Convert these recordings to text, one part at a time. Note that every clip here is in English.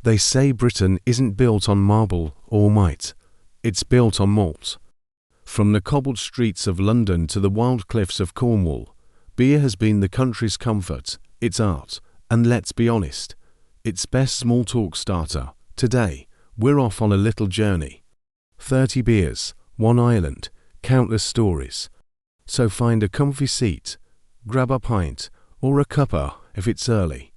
They say Britain isn't built on marble or might. It's built on malt. From the cobbled streets of London to the wild cliffs of Cornwall, beer has been the country's comfort, its art, and let's be honest, its best small talk starter. Today, we're off on a little journey. 30 beers, one island, countless stories. So find a comfy seat, grab a pint, or a cuppa if it's early,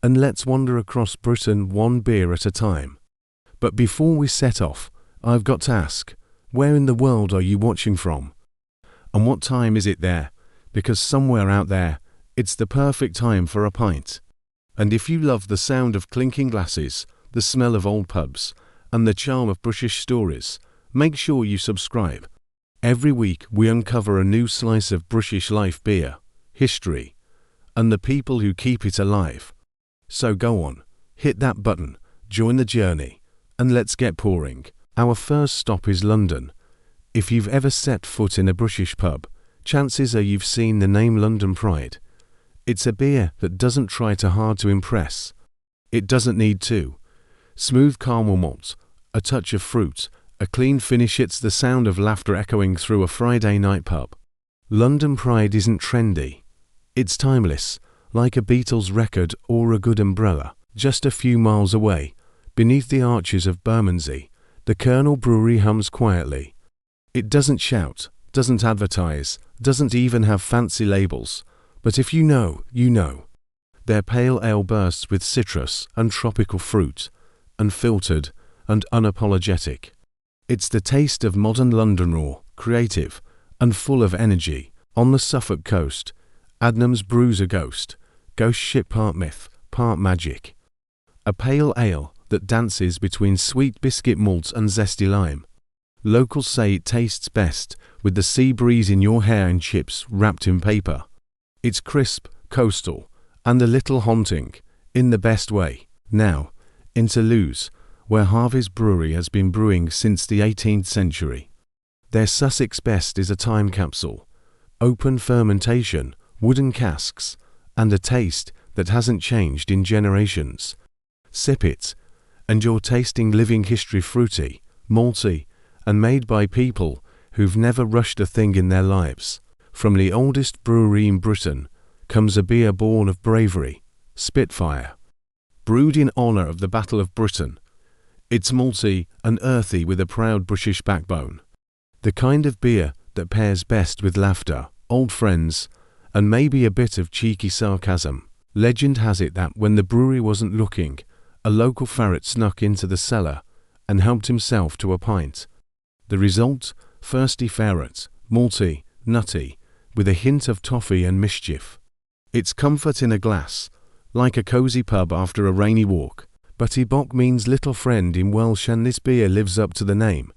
and let's wander across Britain one beer at a time. But before we set off, I've got to ask, where in the world are you watching from? And what time is it there? Because somewhere out there, it's the perfect time for a pint. And if you love the sound of clinking glasses, the smell of old pubs, and the charm of British stories, make sure you subscribe. Every week we uncover a new slice of British life, beer, history, and the people who keep it alive. So go on, hit that button, join the journey, and let's get pouring. Our first stop is London. If you've ever set foot in a British pub, chances are you've seen the name London Pride. It's a beer that doesn't try too hard to impress. It doesn't need to. Smooth caramel malt, a touch of fruit, a clean finish. It's the sound of laughter echoing through a Friday night pub. London Pride isn't trendy. It's timeless, like a Beatles record or a good umbrella. Just a few miles away, beneath the arches of Bermondsey, the Colonel Brewery hums quietly. It doesn't shout, doesn't advertise, doesn't even have fancy labels, but if you know, you know. Their pale ale bursts with citrus and tropical fruit, unfiltered and unapologetic. It's the taste of modern London, raw, creative, and full of energy. On the Suffolk coast, Adnams brews a ghost ship, part myth, part magic. A pale ale that dances between sweet biscuit malts and zesty lime. Locals say it tastes best with the sea breeze in your hair and chips wrapped in paper. It's crisp, coastal, and a little haunting, in the best way. Now, into Lewes, where Harvey's Brewery has been brewing since the 18th century. Their Sussex best is a time capsule. Open fermentation, wooden casks, and a taste that hasn't changed in generations. Sip it, and you're tasting living history, fruity, malty, and made by people who've never rushed a thing in their lives. From the oldest brewery in Britain comes a beer born of bravery, Spitfire. Brewed in honour of the Battle of Britain, it's malty and earthy with a proud British backbone. The kind of beer that pairs best with laughter, old friends, and maybe a bit of cheeky sarcasm. Legend has it that when the brewery wasn't looking, a local ferret snuck into the cellar and helped himself to a pint. The result? Thirsty ferret, malty, nutty, with a hint of toffee and mischief. It's comfort in a glass, like a cosy pub after a rainy walk. But Ibok means little friend in Welsh, and this beer lives up to the name.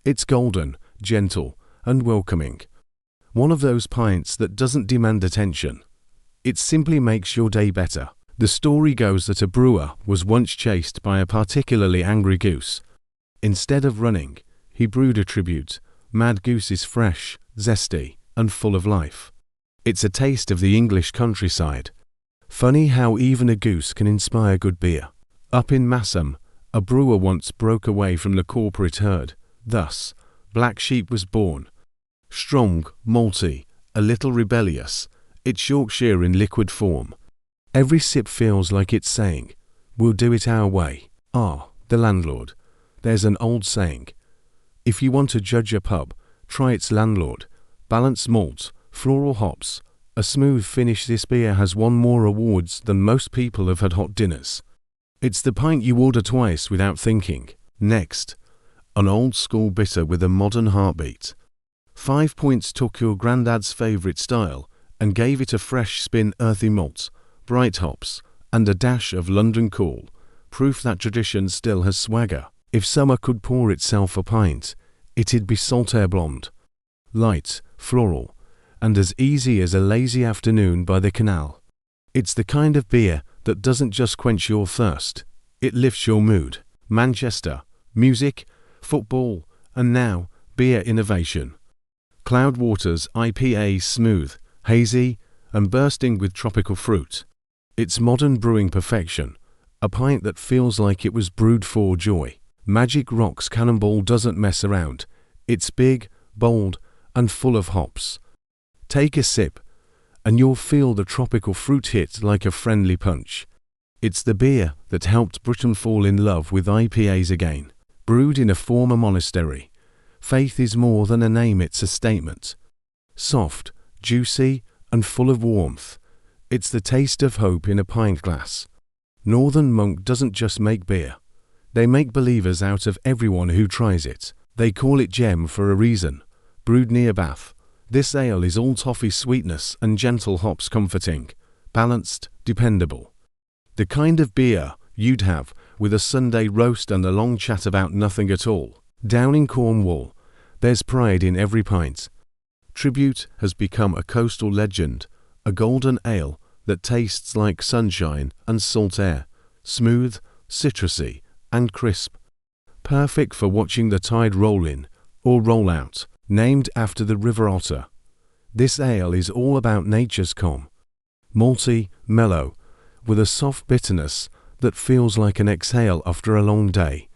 It's golden, gentle, and welcoming. One of those pints that doesn't demand attention. It simply makes your day better. The story goes that a brewer was once chased by a particularly angry goose. Instead of running, he brewed a tribute. Mad Goose is fresh, zesty, and full of life. It's a taste of the English countryside. Funny how even a goose can inspire good beer. Up in Massam, a brewer once broke away from the corporate herd. Thus, Black Sheep was born. Strong, malty, a little rebellious, it's Yorkshire in liquid form. Every sip feels like it's saying, we'll do it our way. The landlord. There's an old saying. If you want to judge a pub, try its landlord. Balanced malt, floral hops, a smooth finish. This beer has won more awards than most people have had hot dinners. It's the pint you order twice without thinking. Next, an old school bitter with a modern heartbeat. 5 Points took your granddad's favourite style and gave it a fresh spin, earthy malt, bright hops, and a dash of London cool, proof that tradition still has swagger. If summer could pour itself a pint, it'd be Saltaire Blonde. Light, floral, and as easy as a lazy afternoon by the canal. It's the kind of beer that doesn't just quench your thirst, it lifts your mood. Manchester, music, football, and now, beer innovation. Cloudwater's IPA, smooth, hazy, and bursting with tropical fruit. It's modern brewing perfection, A pint that feels like it was brewed for joy. Magic Rock's Cannonball doesn't mess around. It's big, bold, and full of hops. Take a sip, and you'll feel the tropical fruit hit like a friendly punch. It's the beer that helped Britain fall in love with IPAs again. Brewed in a former monastery, faith is more than a name, it's a statement. Soft, juicy, and full of warmth. It's the taste of hope in a pint glass. Northern Monk doesn't just make beer. They make believers out of everyone who tries it. They call it Gem for a reason. Brewed near Bath, this ale is all toffee sweetness and gentle hops, comforting, balanced, dependable. The kind of beer you'd have with a Sunday roast and a long chat about nothing at all. Down in Cornwall, there's pride in every pint. Tribute has become a coastal legend, a golden ale that tastes like sunshine and salt air, smooth, citrusy, and crisp. Perfect for watching the tide roll in or roll out. Named after the River Otter, this ale is all about nature's calm. Malty, mellow, with a soft bitterness that feels like an exhale after a long day.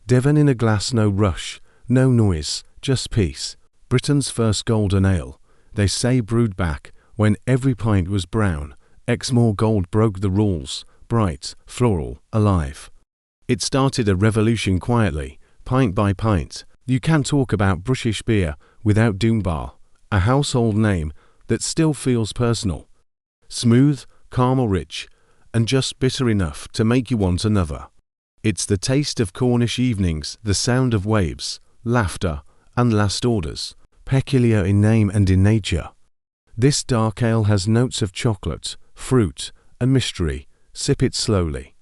Devon in a glass, no rush, no noise, just peace. Britain's first golden ale, they say, brewed back when every pint was brown. Exmoor Gold broke the rules, bright, floral, alive. It started a revolution quietly, pint by pint. You can talk about British beer without Doombar, a household name that still feels personal. Smooth, caramel rich, and just bitter enough to make you want another. It's the taste of Cornish evenings, the sound of waves, laughter, and last orders, peculiar in name and in nature. This dark ale has notes of chocolate, fruit, and mystery. Sip it slowly.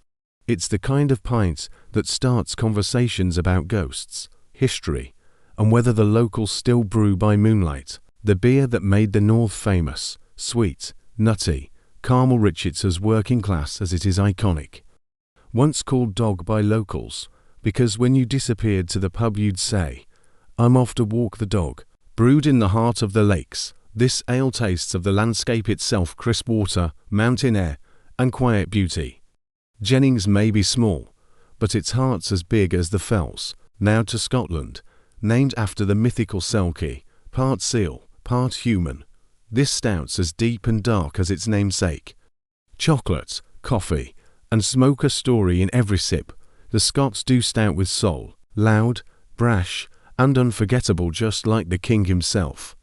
It's the kind of pint that starts conversations about ghosts, history, and whether the locals still brew by moonlight. The beer that made the North famous, sweet, nutty, caramel rich, it's as working class as it is iconic. Once called dog by locals, because when you disappeared to the pub you'd say, "I'm off to walk the dog." Brewed in the heart of the lakes, this ale tastes of the landscape itself, crisp water, mountain air, and quiet beauty. Jennings may be small, but its heart's as big as the fells. Now to Scotland, named after the mythical Selkie, part seal, part human. This stout's as deep and dark as its namesake. Chocolate, coffee, and smoke a story in every sip. The Scots do stout with soul, loud, brash, and unforgettable, just like the king himself.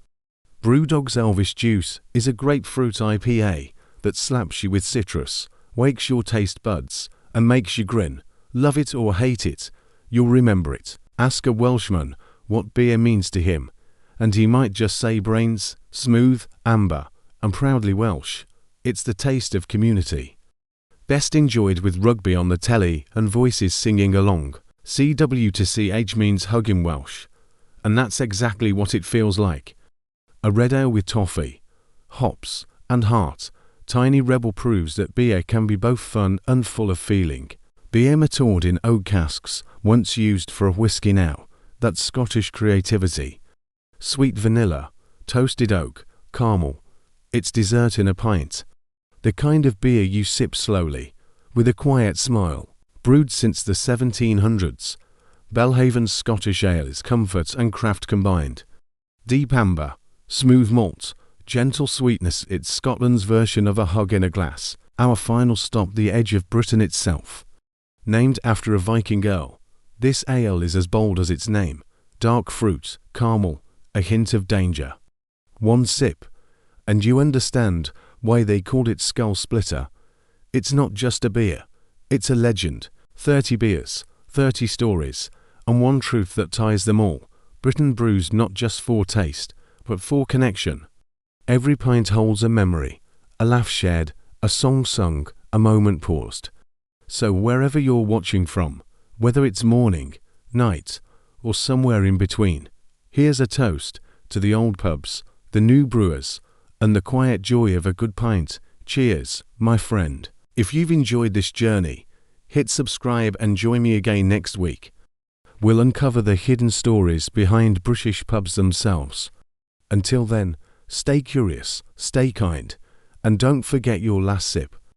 Brewdog's Elvish Juice is a grapefruit IPA that slaps you with citrus, wakes your taste buds, and makes you grin. Love it or hate it, you'll remember it. Ask a Welshman what beer means to him, and he might just say brains, smooth, amber, and proudly Welsh. It's the taste of community. Best enjoyed with rugby on the telly and voices singing along. CW to CH means hug in Welsh, and that's exactly what it feels like. A red ale with toffee, hops, and heart. Tiny Rebel proves that beer can be both fun and full of feeling. Beer matured in oak casks, once used for a whiskey now. That's Scottish creativity. Sweet vanilla, toasted oak, caramel. It's dessert in a pint. The kind of beer you sip slowly, with a quiet smile. Brewed since the 1700s, Belhaven's Scottish ale is comfort and craft combined. Deep amber, smooth malt, gentle sweetness. It's Scotland's version of a hug in a glass. Our final stop, the edge of Britain itself. Named after a Viking earl, this ale is as bold as its name. Dark fruit, caramel, a hint of danger. One sip, and you understand why they called it Skull Splitter. It's not just a beer, it's a legend. 30 beers, 30 stories, and one truth that ties them all. Britain brews not just for taste, but for connection. Every pint holds a memory, a laugh shared, a song sung, a moment paused. So wherever you're watching from, whether it's morning, night, or somewhere in between, here's a toast to the old pubs, the new brewers, and the quiet joy of a good pint. Cheers, my friend. If you've enjoyed this journey, hit subscribe and join me again next week. We'll uncover the hidden stories behind British pubs themselves. Until then, stay curious, stay kind, and don't forget your last sip.